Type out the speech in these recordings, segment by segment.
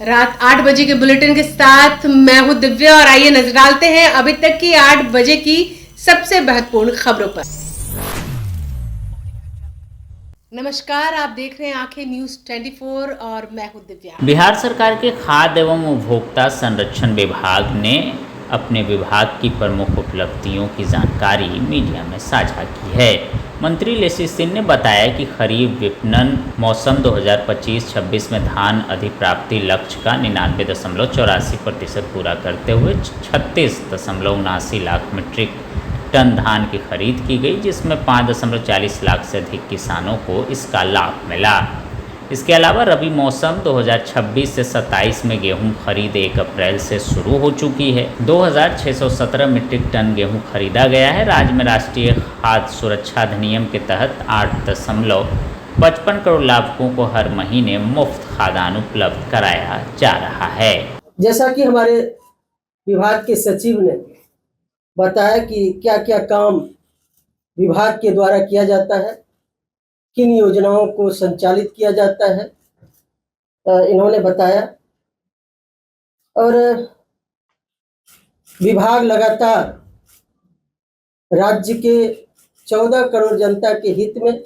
रात 8 बजे के बुलेटिन के साथ मैं हूं दिव्या और आइए नजर डालते हैं अभी तक की 8 बजे की सबसे महत्वपूर्ण खबरों पर। नमस्कार, आप देख रहे हैं आंखें न्यूज 24 और मैं हूं दिव्या। बिहार सरकार के खाद्य एवं उपभोक्ता संरक्षण विभाग ने अपने विभाग की प्रमुख उपलब्धियों की जानकारी मीडिया में साझा की है। मंत्री लेसी सिंह ने बताया कि खरीफ विपणन मौसम 2025-26 में धान अधिप्राप्ति लक्ष्य का 99.84% पूरा करते हुए 36.79 लाख मीट्रिक टन धान की खरीद की गई, जिसमें 5.40 लाख से अधिक किसानों को इसका लाभ मिला। इसके अलावा रबी मौसम 2026 से 27 में गेहूं खरीद 1 अप्रैल से शुरू हो चुकी है। 2617 मीट्रिक टन गेहूं खरीदा गया है। राज्य में राष्ट्रीय खाद्य सुरक्षा अधिनियम के तहत 8.55 करोड़ लाभुकों को हर महीने मुफ्त खाद्यान्न उपलब्ध कराया जा रहा है। जैसा कि हमारे विभाग के सचिव ने बताया कि क्या क्या काम विभाग के द्वारा किया जाता है, किन योजनाओं को संचालित किया जाता है, इन्होंने बताया। और विभाग लगातार राज्य के 14 करोड़ जनता के हित में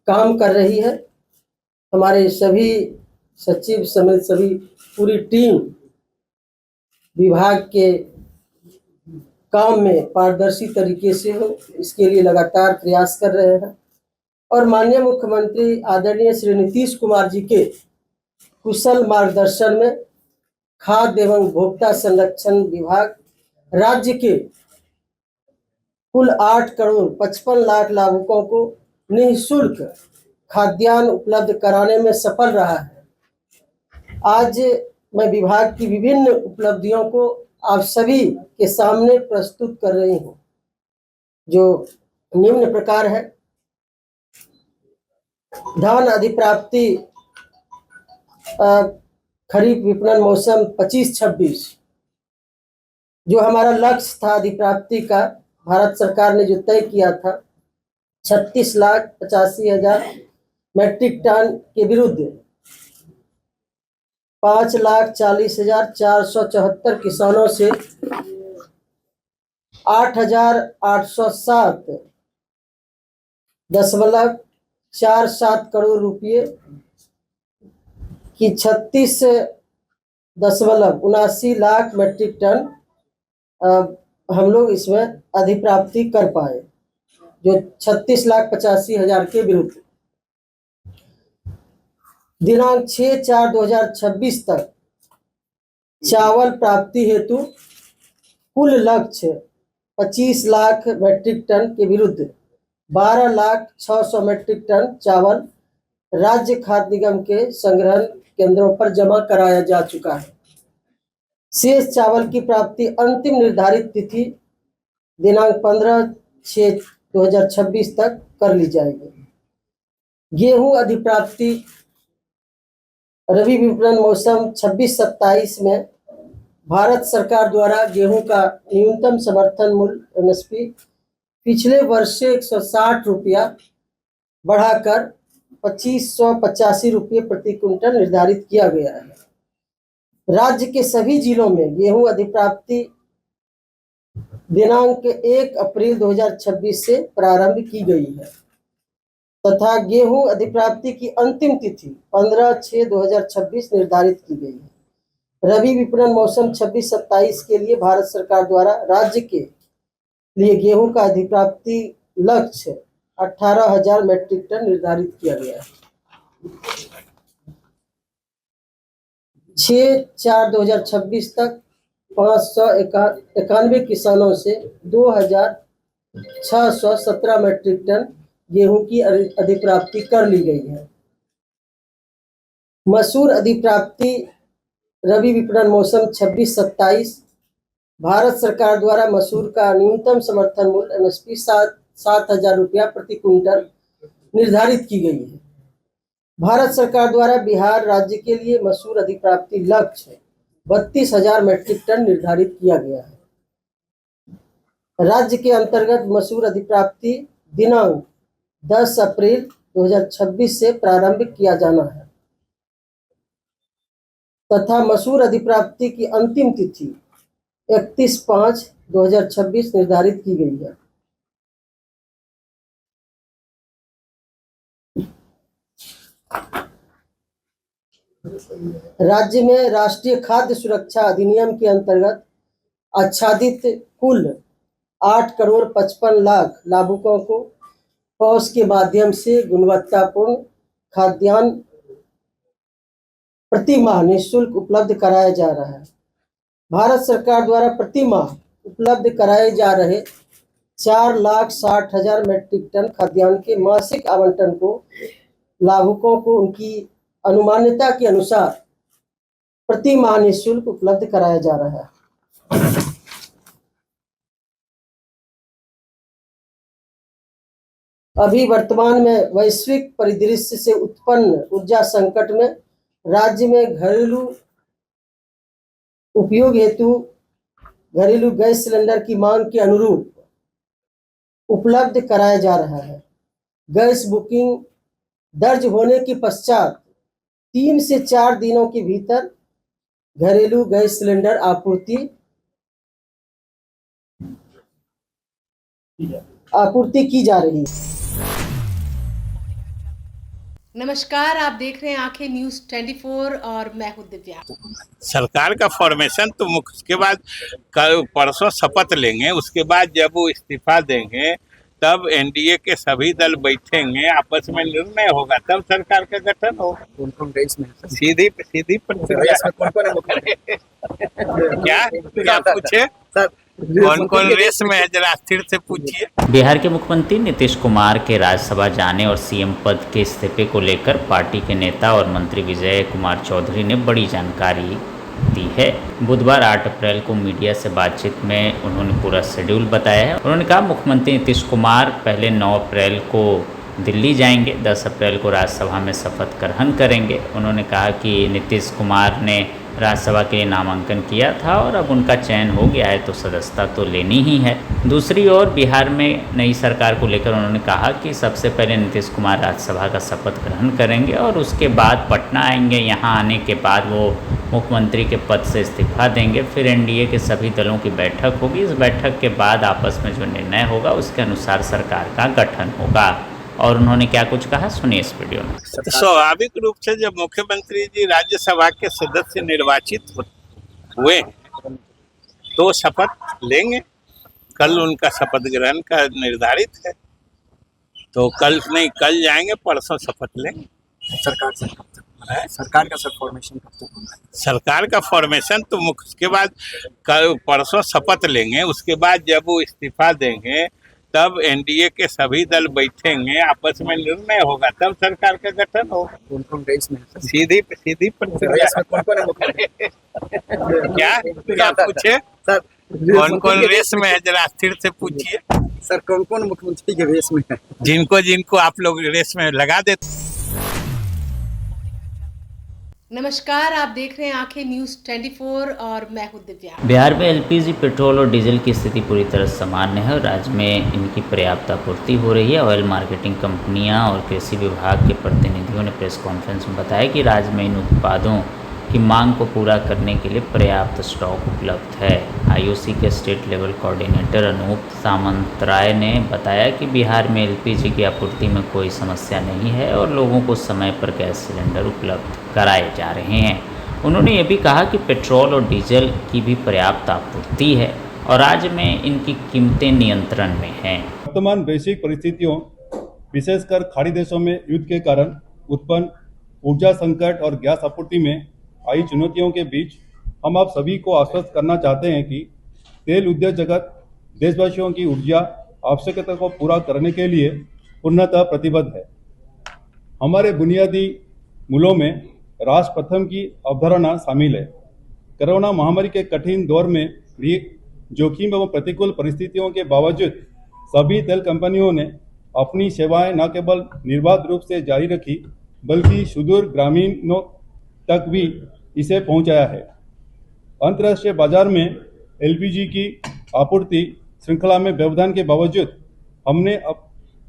काम कर रही है। हमारे सभी सचिव समेत सभी पूरी टीम विभाग के काम में पारदर्शी तरीके से हो, इसके लिए लगातार प्रयास कर रहे हैं। और माननीय मुख्यमंत्री आदरणीय श्री नीतीश कुमार जी के कुशल मार्गदर्शन में खाद्य एवं उपभोक्ता संरक्षण विभाग राज्य के कुल 8 करोड़ 55 लाख लाभुकों को निःशुल्क खाद्यान्न उपलब्ध कराने में सफल रहा है। आज मैं विभाग की विभिन्न उपलब्धियों को आप सभी के सामने प्रस्तुत कर रही हूँ, जो निम्न प्रकार है। धान अधिप्राप्ति खरीफ विपणन मौसम 25-26 जो हमारा लक्ष्य था अधिप्राप्ति का, भारत सरकार ने जो तय किया था 36,85,000 मेट्रिक टन के विरुद्ध 5,40,474 किसानों से 8,807.47 करोड़ रुपये की 36.79 लाख मेट्रिक टन हम लोग इसमें अधिप्राप्ति कर पाए, जो 36,85,000 के विरुद्ध। दिनांक 6/4/2026 तक चावल प्राप्ति हेतु कुल लक्ष्य 25 लाख मेट्रिक टन के विरुद्ध 12,06,000 मेट्रिक टन चावल राज्य खाद्य निगम के संग्रहण केंद्रों पर जमा कराया जा चुका है। शेष चावल की प्राप्ति अंतिम निर्धारित तिथि दिनांक 15/6/2026 तक कर ली जाएगी। गेहूं अधिप्राप्ति रबी विपणन मौसम 26-27 में भारत सरकार द्वारा गेहूं का न्यूनतम समर्थन मूल्य MSP पिछले वर्ष से 160 रुपया बढ़ाकर 2585 रुपये प्रति क्विंटल निर्धारित किया गया है। राज्य के सभी जिलों में गेहूं अधिप्राप्ति दिनांक 1 अप्रैल 2026 से प्रारंभ की गई है तथा गेहूं अधिप्राप्ति की अंतिम तिथि 15/6/2026 निर्धारित की गई है। रबी विपणन मौसम 26-27 के लिए भारत सरकार द्वारा राज्य के लिए गेहूं का अधिप्राप्ति लक्ष्य 18,000 मेट्रिक टन निर्धारित किया गया है। 6/4/2026 तक 591 किसानों से 2,617 मेट्रिक टन गेहूं की अधिप्राप्ति कर ली गई है। मसूर अधिप्राप्ति रबी विपणन मौसम 26-27 भारत सरकार द्वारा मसूर का न्यूनतम समर्थन मूल्य MSP 7,000 रुपया प्रति क्विंटल निर्धारित की गई है। भारत सरकार द्वारा बिहार राज्य के लिए मसूर अधिप्राप्ति लक्ष्य 32,000 मेट्रिक टन निर्धारित किया गया है। राज्य के अंतर्गत मसूर अधिप्राप्ति दिनांक 10 अप्रैल 2026 से प्रारंभ किया जाना है तथा मसूर अधिप्राप्ति की अंतिम तिथि 31/5/2026 निर्धारित की गई है। राज्य में राष्ट्रीय खाद्य सुरक्षा अधिनियम के अंतर्गत आच्छादित कुल 8,55,00,000 लाभुकों को पॉस के माध्यम से गुणवत्तापूर्ण खाद्यान्न प्रति माह निःशुल्क उपलब्ध कराया जा रहा है। भारत सरकार द्वारा प्रति माह उपलब्ध कराए जा रहे 4,60,000 मैट्रिक टन खाद्यान्न के मासिक आवंटन को लाभुकों को उनकी अनुमान्यता के अनुसार प्रति माह निःशुल्क उपलब्ध कराया जा रहा है। अभी वर्तमान में वैश्विक परिदृश्य से उत्पन्न ऊर्जा संकट में राज्य में घरेलू उपयोग हेतु घरेलू गैस सिलेंडर की मांग के अनुरूप उपलब्ध कराया जा रहा है। गैस बुकिंग दर्ज होने के पश्चात 3 से 4 दिनों के भीतर घरेलू गैस सिलेंडर आपूर्ति की जा रही है। नमस्कार, आप देख रहे हैं आंखें न्यूज 24 और मैं हूं दिव्या। सरकार का फॉर्मेशन तो मुख्य, उसके बाद कल परसों शपथ लेंगे, उसके बाद जब वो इस्तीफा देंगे तब एनडीए के सभी दल बैठेंगे, आपस में निर्णय होगा, तब सरकार का गठन होगा। कौन रेस में है? सीधी प्रतिक्रिया। क्या पूछे सर? कौन रेस में है, जरा स्थिर से पूछिए। बिहार के मुख्यमंत्री नीतीश कुमार के राज्यसभा जाने और सीएम पद के इस्तीफे को लेकर पार्टी के नेता और मंत्री विजय कुमार चौधरी ने बड़ी जानकारी दी है। बुधवार 8 अप्रैल को मीडिया से बातचीत में उन्होंने पूरा शेड्यूल बताया है। उन्होंने कहा मुख्यमंत्री नीतीश कुमार पहले 9 अप्रैल को दिल्ली जाएंगे, 10 अप्रैल को राज्यसभा में शपथ ग्रहण करेंगे। उन्होंने कहा कि नीतीश कुमार ने राज्यसभा के लिए नामांकन किया था और अब उनका चयन हो गया है तो सदस्यता तो लेनी ही है। दूसरी ओर बिहार में नई सरकार को लेकर उन्होंने कहा कि सबसे पहले नीतीश कुमार राज्यसभा का शपथ ग्रहण करेंगे और उसके बाद पटना आएंगे। यहाँ आने के बाद वो मुख्यमंत्री के पद से इस्तीफा देंगे। फिर एनडीए के सभी दलों की बैठक होगी। इस बैठक के बाद आपस में जो निर्णय होगा उसके अनुसार सरकार का गठन होगा। और उन्होंने क्या कुछ कहा, सुनिए इस वीडियो में। स्वाभाविक रूप से जब मुख्यमंत्री जी राज्यसभा के सदस्य निर्वाचित हुए तो शपथ लेंगे। कल उनका शपथ ग्रहण का निर्धारित है, तो कल कल जाएंगे, परसों शपथ लेंगे। सरकार से कब तक है? सरकार का सर फॉर्मेशन कब तक होगा? सरकार का फॉर्मेशन तो मुख्य, उसके बाद कल परसों शपथ लेंगे, उसके बाद जब वो इस्तीफा देंगे तब एनडीए के सभी दल बैठेंगे, आपस में निर्णय होगा, तब सरकार का गठन होगा। कौन रेस में है? सीधी प्रतिक्रिया। क्या पूछे सर? कौन रेस में है, जरा स्थिर से पूछिए। सर कौन मुख्यमंत्री के रेस में है? जिनको आप लोग रेस में लगा देते। नमस्कार, आप देख रहे हैं आंखें न्यूज 24 और मैं हूं दिव्या। बिहार में एलपीजी, पेट्रोल और डीजल की स्थिति पूरी तरह सामान्य है और राज्य में इनकी पर्याप्त आपूर्ति हो रही है। ऑयल मार्केटिंग कंपनियां और कृषि विभाग के प्रतिनिधियों ने प्रेस कॉन्फ्रेंस में बताया कि राज्य में इन उत्पादों की मांग को पूरा करने के लिए पर्याप्त स्टॉक उपलब्ध है। आईओसी के state level coordinator Anup Samantaray ने बताया कि बिहार में एलपीजी की आपूर्ति में कोई समस्या नहीं है और लोगों को समय पर गैस सिलेंडर उपलब्ध कराए जा रहे हैं। उन्होंने ये भी कहा कि पेट्रोल और डीजल की भी पर्याप्त आपूर्ति है और राज्य में इनकी कीमतें नियंत्रण में हैं। वर्तमान वैश्विक परिस्थितियों, विशेषकर खाड़ी देशों में युद्ध के कारण उत्पन्न ऊर्जा संकट और गैस आपूर्ति में आई चुनौतियों के बीच हम आप सभी को आश्वस्त करना चाहते हैं कि तेल उद्योग जगत देशवासियों की ऊर्जा आवश्यकता को पूरा करने के लिए पूर्णतः प्रतिबद्ध है। हमारे बुनियादी मूलों में राष्ट्र प्रथम की अवधारणा शामिल है। कोरोना महामारी के कठिन दौर में भी जोखिम एवं प्रतिकूल परिस्थितियों के बावजूद सभी तेल कंपनियों ने अपनी सेवाएं न केवल निर्बाध रूप से जारी रखी बल्कि सुदूर ग्रामीणों तक भी इसे पहुंचाया है। अंतर्राष्ट्रीय बाजार में एलपीजी की आपूर्ति श्रृंखला में व्यवधान के बावजूद हमने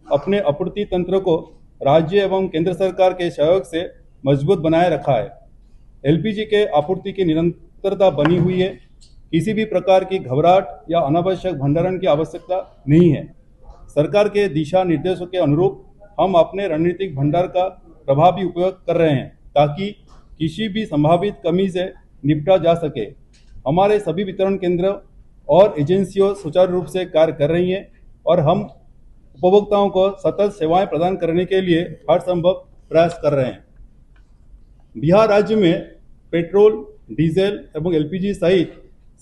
अपने आपूर्ति तंत्र को राज्य एवं केंद्र सरकार के सहयोग से मजबूत बनाए रखा है। एलपीजी के आपूर्ति की निरंतरता बनी हुई है। किसी भी प्रकार की घबराहट या अनावश्यक भंडारण की आवश्यकता नहीं है। सरकार के दिशा निर्देशों के अनुरूप हम अपने रणनीतिक भंडार का प्रभावी उपयोग कर रहे हैं ताकि किसी भी संभावित कमी से निपटा जा सके। हमारे सभी वितरण केंद्र और एजेंसियों सुचारू रूप से कार्य कर रही हैं और हम उपभोक्ताओं को सतत सेवाएं प्रदान करने के लिए हर संभव प्रयास कर रहे हैं। बिहार राज्य में पेट्रोल, डीजल एवं एलपीजी सहित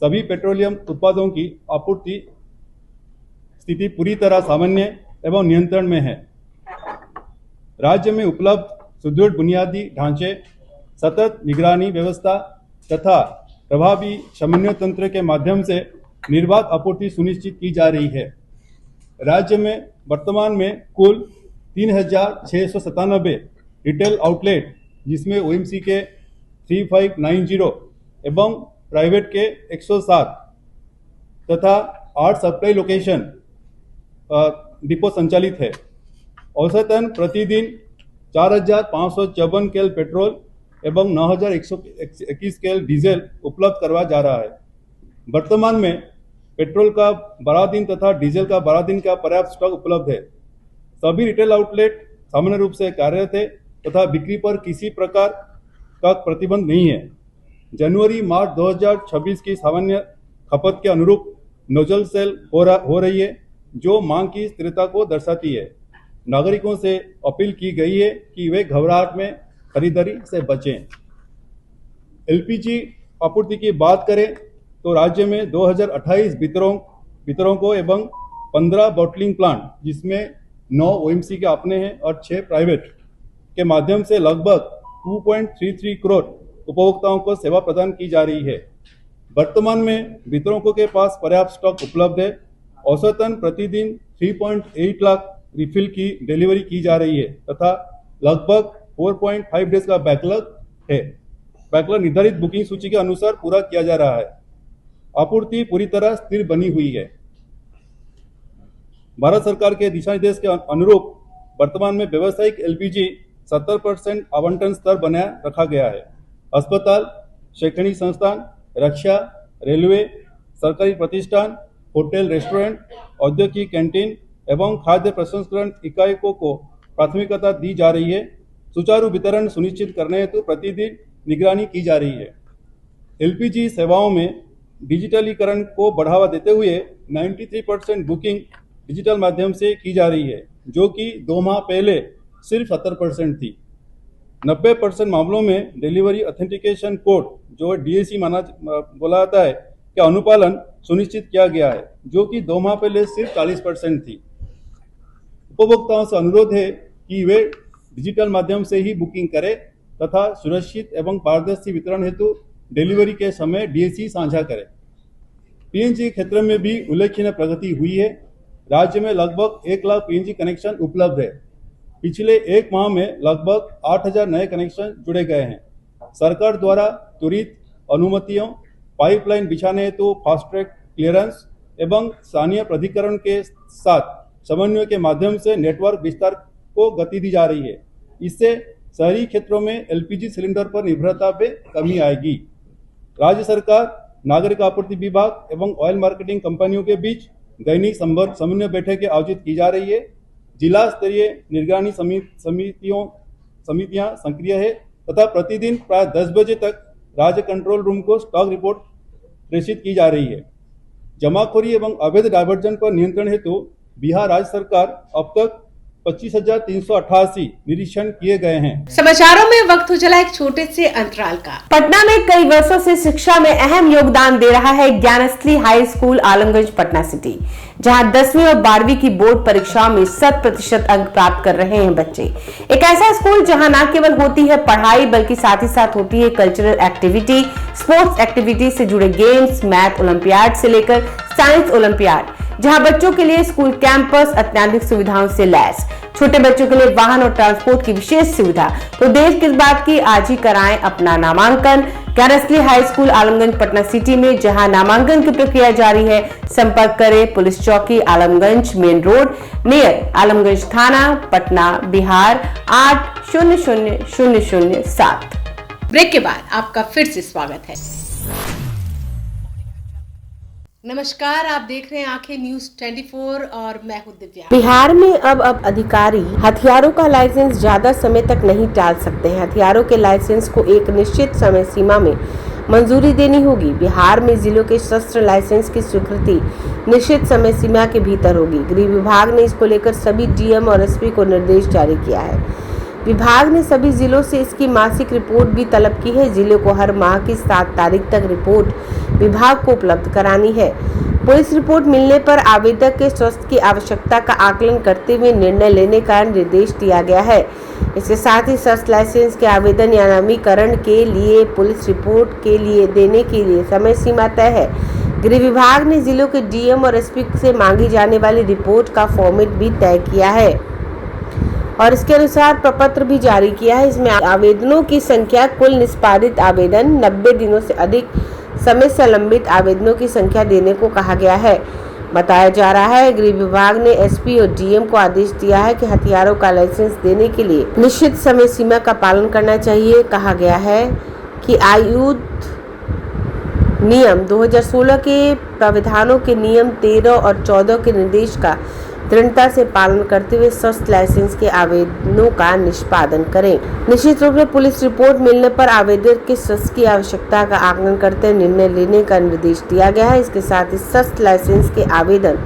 सभी पेट्रोलियम उत्पादों की आपूर्ति स्थिति पूरी तरह सामान्य एवं नियंत्रण में है। राज्य में उपलब्ध सुदृढ़ बुनियादी ढांचे, सतत निगरानी व्यवस्था तथा प्रभावी समन्वय तंत्र के माध्यम से निर्बाध आपूर्ति सुनिश्चित की जा रही है। राज्य में वर्तमान में कुल 3,697 रिटेल आउटलेट, जिसमें ओएमसी के 3590 एवं प्राइवेट के 107 तथा 8 सप्लाई लोकेशन डिपो संचालित है। औसतन प्रतिदिन 4,554 केल पेट्रोल एवं 9,121 केल डीजल उपलब्ध करवाया जा रहा है। वर्तमान में पेट्रोल का 12 दिन तथा डीजल का 12 दिन का पर्याप्त स्टॉक उपलब्ध है। सभी रिटेल आउटलेट सामान्य रूप से कार्यरत है तथा बिक्री पर किसी प्रकार का प्रतिबंध नहीं है। जनवरी-मार्च 2026 की सामान्य खपत के अनुरूप नोजल सेल हो रही है, जो मांग की स्थिरता को दर्शाती है। नागरिकों से अपील की गई है कि वे घबराहट में खरीदारी से बचें। एलपीजी आपूर्ति की बात करें तो राज्य में 2028 वितरकों एवं 15 बॉटलिंग प्लांट, जिसमें 9 ओएमसी के अपने हैं और 6 प्राइवेट के माध्यम से लगभग 2.33 करोड़ उपभोक्ताओं को सेवा प्रदान की जा रही है। वर्तमान में वितरकों के पास पर्याप्त स्टॉक उपलब्ध है। औसतन प्रतिदिन 3.8 लाख रिफिल की डिलीवरी की जा रही है तथा लगभग 4.5 डेज का बैकलॉग है। बैकलॉग निर्धारित बुकिंग सूची के अनुसार पूरा किया जा रहा है। आपूर्ति पूरी तरह स्थिर बनी हुई है। भारत सरकार के दिशा निर्देश के अनुरूप वर्तमान में व्यावसायिक एलपीजी 70% आवंटन स्तर बनाए रखा गया है। अस्पताल, शैक्षणिक संस्थान, रक्षा, रेलवे, सरकारी प्रतिष्ठान, होटल, रेस्टोरेंट, औद्योगिक कैंटीन एवं खाद्य प्रसंस्करण इकाइयों को प्राथमिकता दी जा रही है। सुचारू वितरण सुनिश्चित करने हेतु प्रतिदिन निगरानी की जा रही है। एलपीजी सेवाओं में डिजिटलीकरण को बढ़ावा देते हुए 93% बुकिंग डिजिटल माध्यम से की जा रही है, जो कि 2 माह पहले सिर्फ 70% थी। 90% मामलों में डिलीवरी ऑथेंटिकेशन कोड, जो डीएसी बोला जाता है, का अनुपालन सुनिश्चित किया गया है, जो कि 2 माह पहले सिर्फ 40% थी। उपभोक्ताओं से अनुरोध है कि वे डिजिटल माध्यम से ही बुकिंग करें तथा सुरक्षित एवं पारदर्शी वितरण हेतु डिलीवरी के समय डीएसी साझा करें। पीएनजी क्षेत्र में भी उल्लेखनीय प्रगति हुई है। राज्य में लगभग 1 लाख पीएनजी कनेक्शन उपलब्ध है। पिछले 1 माह में लगभग 8,000 नए कनेक्शन जुड़े गए हैं। सरकार द्वारा त्वरित अनुमतियों, पाइपलाइन बिछाने हेतु फास्ट ट्रैक क्लियरेंस एवं स्थानीय प्राधिकरण के साथ समन्वय के माध्यम से नेटवर्क विस्तार को गति दी जा रही है। इससे शहरी क्षेत्रों में एलपीजी सिलेंडर पर निर्भरता में कमी आएगी। राज्य सरकार, नागरिक आपूर्ति विभाग एवं ऑयल मार्केटिंग कंपनियों के बीच दैनिक समन्वय बैठकें आयोजित की जा रही है। जिला स्तरीय निगरानी समितियां सक्रिय है तथा प्रतिदिन प्राय 10 बजे तक राज्य कंट्रोल रूम को स्टॉक रिपोर्ट प्रेषित की जा रही है। जमाखोरी एवं अवैध डायवर्जन पर नियंत्रण हेतु बिहार राज्य सरकार अब तक 25,388 निरीक्षण किए गए हैं। समाचारों में वक्त हो चला एक छोटे से अंतराल का। पटना में कई वर्षों से शिक्षा में अहम योगदान दे रहा है Gyansthali high school Alamganj Patna city, जहां 10वीं और 12वीं की बोर्ड परीक्षाओं में 100% अंक प्राप्त कर रहे हैं बच्चे। एक ऐसा स्कूल जहां न केवल होती है पढ़ाई, बल्कि साथ ही साथ होती है कल्चरल एक्टिविटी, स्पोर्ट्स एक्टिविटी से जुड़े गेम्स, मैथ ओलंपियाड से लेकर साइंस ओलंपियाड, जहां बच्चों के लिए स्कूल कैंपस अत्याधुनिक सुविधाओं से लैस, छोटे बच्चों के लिए वाहन और ट्रांसपोर्ट की विशेष सुविधा। तो देर किस बात की, आज ही कराएं अपना नामांकन Gyansthali high school Alamganj Patna city में, जहां नामांकन की प्रक्रिया जारी है। संपर्क करें पुलिस चौकी Alamganj main road near Alamganj थाना, पटना, बिहार 800007। ब्रेक के बाद आपका फिर से स्वागत है। नमस्कार, आप देख रहे हैं आंखें न्यूज 24 और मैं हूं दिव्या। बिहार में अब अधिकारी हथियारों का लाइसेंस ज्यादा समय तक नहीं टाल सकते हैं। हथियारों के लाइसेंस को एक निश्चित समय सीमा में मंजूरी देनी होगी। बिहार में जिलों के शस्त्र लाइसेंस की स्वीकृति निश्चित समय सीमा के भीतर होगी। गृह विभाग ने इसको लेकर सभी डीएम और एसपी को निर्देश जारी किया है। विभाग ने सभी जिलों से इसकी मासिक रिपोर्ट भी तलब की है। जिले को हर माह की 7 तारीख तक रिपोर्ट विभाग को उपलब्ध करानी है। पुलिस रिपोर्ट मिलने पर आवेदक के स्वास्थ्य की आवश्यकता का आकलन करते हुए निर्णय लेने का निर्देश दिया गया है। इसके साथ ही शस्त्र लाइसेंस के आवेदन या नवीनीकरण के लिए पुलिस रिपोर्ट के लिए देने के लिए समय सीमा तय है। गृह विभाग ने जिलों के डीएम और एसपी से मांगी जाने वाली रिपोर्ट का फॉर्मेट भी तय किया है और इसके अनुसार प्रपत्र भी जारी किया है। इसमें आवेदनों की संख्या, कुल निष्पादित आवेदन, 90 दिनों से अधिक समय से लंबित आवेदनों की संख्या देने को कहा गया है। बताया जा रहा है गृह विभाग ने एसपी और डीएम को आदेश दिया है कि हथियारों का लाइसेंस देने के लिए निश्चित समय सीमा का पालन करना चाहिए। कहा गया है कि आयुध नियम 2016 के प्रावधानों के नियम 13 और 14 के निर्देश का दृढ़ता से पालन करते हुए शस्त्र लाइसेंस के आवेदनों का निष्पादन करें। निश्चित रूप से पुलिस रिपोर्ट मिलने पर आवेदक के शस्त्र की आवश्यकता का आकलन करते हुए निर्णय लेने का निर्देश दिया गया है। इसके साथ ही शस्त्र लाइसेंस के आवेदन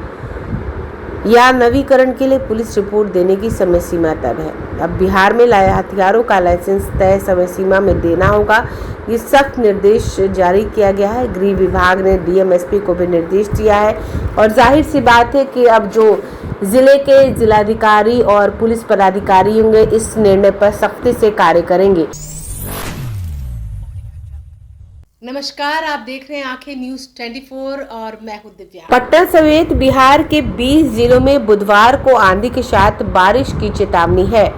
या नवीकरण के लिए पुलिस रिपोर्ट देने की समय सीमा तय है। अब बिहार में लाए हथियारों का लाइसेंस तय समय सीमा में देना होगा। ये सख्त निर्देश जारी किया गया है। गृह विभाग ने डीएम एसपी को भी निर्देश दिया है और जाहिर सी बात है कि अब जो जिले के जिलाधिकारी और पुलिस पदाधिकारी होंगे इस निर्णय पर सख्ती से कार्य करेंगे। नमस्कार, आप देख रहे हैं आंखें न्यूज 24 और मैं हूं दिव्या। पटना समेत बिहार के 20 जिलों में बुधवार को आंधी के साथ बारिश की चेतावनी है।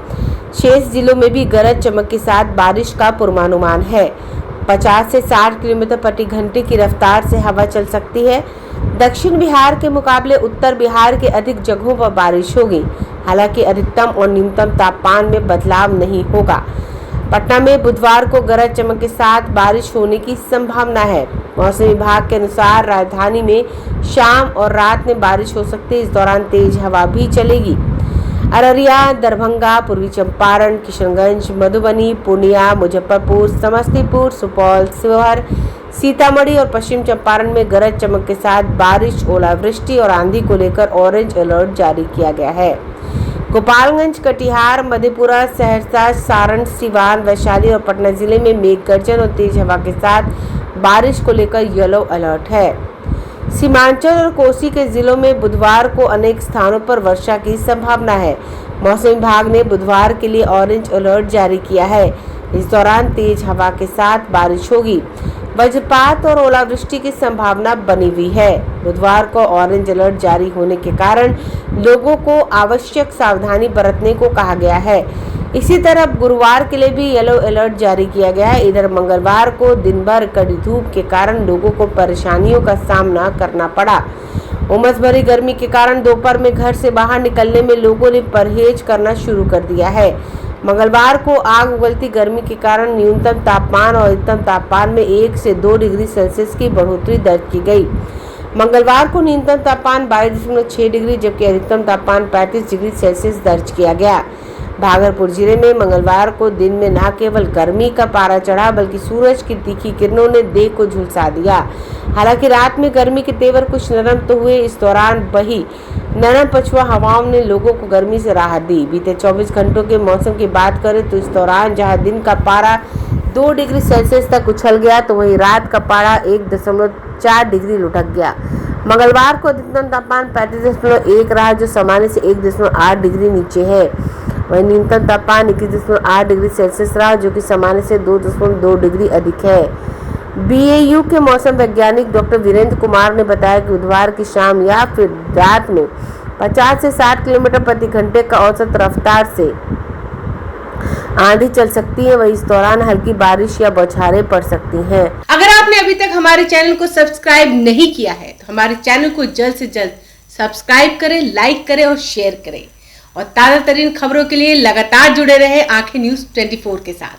शेष जिलों में भी गरज चमक के साथ बारिश का पूर्वानुमान है। 50 से 60 किलोमीटर प्रति घंटे की रफ्तार से हवा चल सकती है। दक्षिण बिहार के मुकाबले उत्तर बिहार के अधिक जगहों पर बारिश होगी। हालांकि अधिकतम और न्यूनतम तापमान में बदलाव नहीं होगा। पटना में बुधवार को गरज चमक के साथ बारिश होने की संभावना है। मौसम विभाग के अनुसार राजधानी में शाम और रात में बारिश हो सकती है। इस दौरान तेज हवा भी चलेगी। अररिया, दरभंगा, पूर्वी चंपारण, किशनगंज, मधुबनी, पूर्णिया, मुजफ्फरपुर, समस्तीपुर, सुपौल, शिवहर, सीतामढ़ी और पश्चिम चंपारण में गरज चमक के साथ बारिश, ओलावृष्टि और आंधी को लेकर ऑरेंज अलर्ट जारी किया गया है। गोपालगंज, कटिहार, मधेपुरा, सहरसा, सारण, सिवान, वैशाली और पटना जिले में मेघ गर्जन और तेज हवा के साथ बारिश को लेकर येलो अलर्ट है। सीमांचल और कोसी के जिलों में बुधवार को अनेक स्थानों पर वर्षा की संभावना है। मौसम विभाग ने बुधवार के लिए ऑरेंज अलर्ट जारी किया है। इस दौरान तेज हवा के साथ बारिश होगी। वज्रपात और ओलावृष्टि की संभावना बनी हुई है। बुधवार को ऑरेंज अलर्ट जारी होने के कारण लोगों को आवश्यक सावधानी बरतने को कहा गया है। इसी तरह गुरुवार के लिए भी येलो अलर्ट जारी किया गया है। इधर मंगलवार को दिन भर कड़ी धूप के कारण लोगों को परेशानियों का सामना करना पड़ा। उमस भरी गर्मी के कारण दोपहर में घर से बाहर निकलने में लोगों ने परहेज करना शुरू कर दिया है। मंगलवार को आग उगलती गर्मी के कारण न्यूनतम तापमान और अधिकतम तापमान में 1 से 2 डिग्री सेल्सियस की बढ़ोतरी दर्ज की गई। मंगलवार को न्यूनतम तापमान 22.6 डिग्री जबकि अधिकतम तापमान 35 डिग्री सेल्सियस दर्ज किया गया। भागलपुर जिले में मंगलवार को दिन में न केवल गर्मी का पारा चढ़ा बल्कि सूरज की तीखी किरणों ने देह को झुलसा दिया। हालांकि रात में गर्मी के तेवर कुछ नरम तो हुए। इस दौरान बही नरम पछुआ हवाओं ने लोगों को गर्मी से राहत दी। बीते 24 घंटों के मौसम की बात करें तो इस दौरान जहां दिन का पारा 2 डिग्री सेल्सियस तक उछल गया तो वहीं रात का पारा 1.4 डिग्री लुढ़क गया। मंगलवार को अधिकतम तापमान 35.1 रहा जो सामान्य से 1.8 डिग्री नीचे है। वहीं न्यूनतम तापमान 21.8 डिग्री सेल्सियस रहा जो कि सामान्य से 2.2 डिग्री अधिक है। बीएयू के मौसम वैज्ञानिक डॉक्टर वीरेंद्र कुमार ने बताया कि बुधवार की शाम या फिर रात में 50 से 60 किलोमीटर प्रति घंटे का औसत रफ्तार से आंधी चल सकती है। वहीं इस दौरान हल्की बारिश या बौछारें पड़ सकती हैं। अगर आपने अभी तक हमारे चैनल को सब्सक्राइब नहीं किया है तो हमारे चैनल को जल्द से जल्द सब्सक्राइब करें, लाइक करें और शेयर करें और ताजा तरीन खबरों के लिए लगातार जुड़े रहे आंखें न्यूज 24 के साथ।